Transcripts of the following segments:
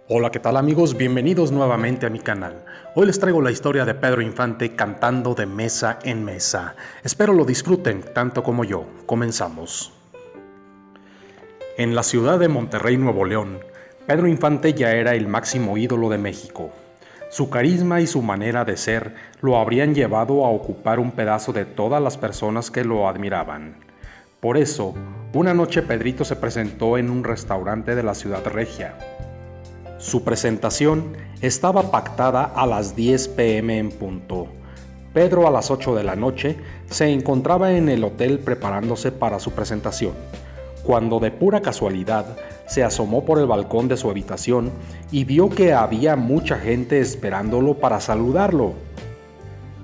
Hola, ¿qué tal amigos? Bienvenidos nuevamente a mi canal. Hoy les traigo la historia de Pedro Infante cantando de mesa en mesa. Espero lo disfruten tanto como yo. Comenzamos. En la ciudad de Monterrey, Nuevo León, Pedro Infante ya era el máximo ídolo de México. Su carisma y su manera de ser lo habrían llevado a ocupar un pedazo de todas las personas que lo admiraban. Por eso, una noche Pedrito se presentó en un restaurante de la ciudad regia. Su presentación estaba pactada a las 10 p.m. en punto. Pedro a las 8 de la noche se encontraba en el hotel preparándose para su presentación, cuando de pura casualidad se asomó por el balcón de su habitación y vio que había mucha gente esperándolo para saludarlo.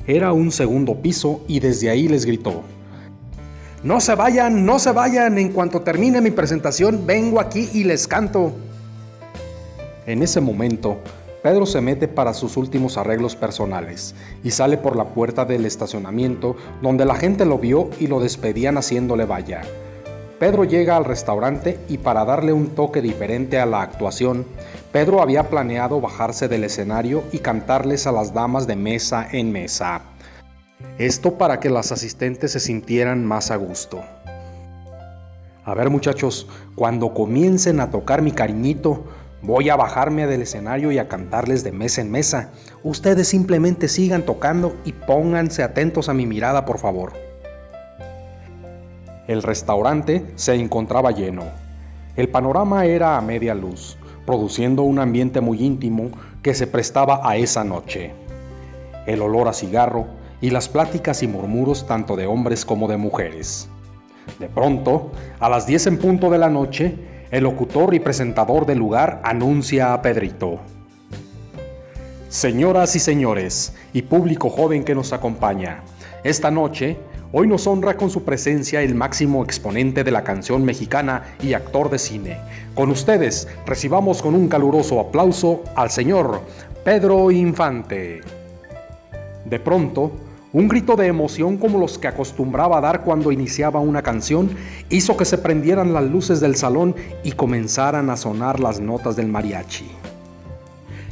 Era un segundo piso y desde ahí les gritó: no se vayan, en cuanto termine mi presentación vengo aquí y les canto. En ese momento, Pedro se mete para sus últimos arreglos personales y sale por la puerta del estacionamiento donde la gente lo vio y lo despedían haciéndole vaya. Pedro llega al restaurante y para darle un toque diferente a la actuación, Pedro había planeado bajarse del escenario y cantarles a las damas de mesa en mesa. Esto para que las asistentes se sintieran más a gusto. A ver muchachos, cuando comiencen a tocar mi cariñito, voy a bajarme del escenario y a cantarles de mesa en mesa. Ustedes simplemente sigan tocando y pónganse atentos a mi mirada, por favor. El restaurante se encontraba lleno. El panorama era a media luz, produciendo un ambiente muy íntimo que se prestaba a esa noche. El olor a cigarro y las pláticas y murmuros tanto de hombres como de mujeres. De pronto, a las 10 en punto de la noche, el locutor y presentador del lugar anuncia a Pedrito: señoras y señores, y público joven que nos acompaña, esta noche, hoy nos honra con su presencia el máximo exponente de la canción mexicana y actor de cine. Con ustedes, recibamos con un caluroso aplauso al señor Pedro Infante. De pronto, un grito de emoción como los que acostumbraba a dar cuando iniciaba una canción hizo que se prendieran las luces del salón y comenzaran a sonar las notas del mariachi.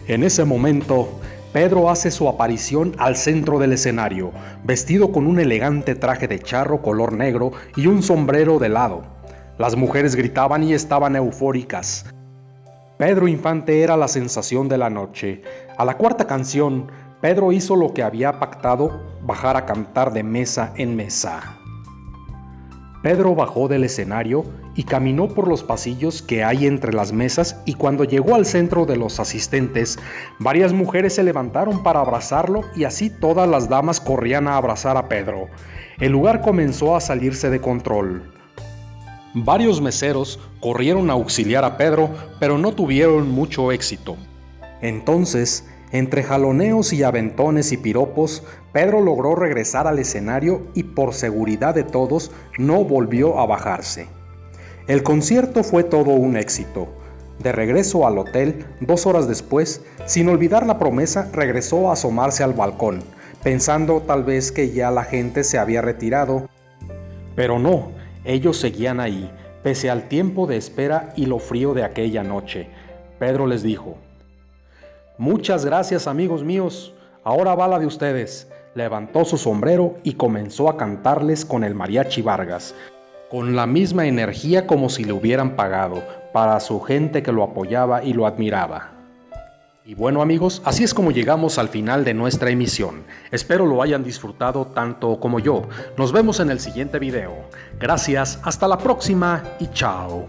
En ese momento, Pedro hace su aparición al centro del escenario, vestido con un elegante traje de charro color negro y un sombrero de lado. Las mujeres gritaban y estaban eufóricas. Pedro Infante era la sensación de la noche. A la cuarta canción, Pedro hizo lo que había pactado, bajar a cantar de mesa en mesa. Pedro bajó del escenario y caminó por los pasillos que hay entre las mesas y cuando llegó al centro de los asistentes, varias mujeres se levantaron para abrazarlo y así todas las damas corrían a abrazar a Pedro. El lugar comenzó a salirse de control. Varios meseros corrieron a auxiliar a Pedro, pero no tuvieron mucho éxito. Entonces, entre jaloneos y aventones y piropos, Pedro logró regresar al escenario y por seguridad de todos no volvió a bajarse. El concierto fue todo un éxito. De regreso al hotel, 2 horas después, sin olvidar la promesa, regresó a asomarse al balcón, pensando tal vez que ya la gente se había retirado. Pero no, ellos seguían ahí, pese al tiempo de espera y lo frío de aquella noche. Pedro les dijo: muchas gracias amigos míos, ahora va la de ustedes. Levantó su sombrero y comenzó a cantarles con el mariachi Vargas, con la misma energía como si le hubieran pagado, para su gente que lo apoyaba y lo admiraba. Y bueno amigos, así es como llegamos al final de nuestra emisión. Espero lo hayan disfrutado tanto como yo. Nos vemos en el siguiente video. Gracias, hasta la próxima y chao.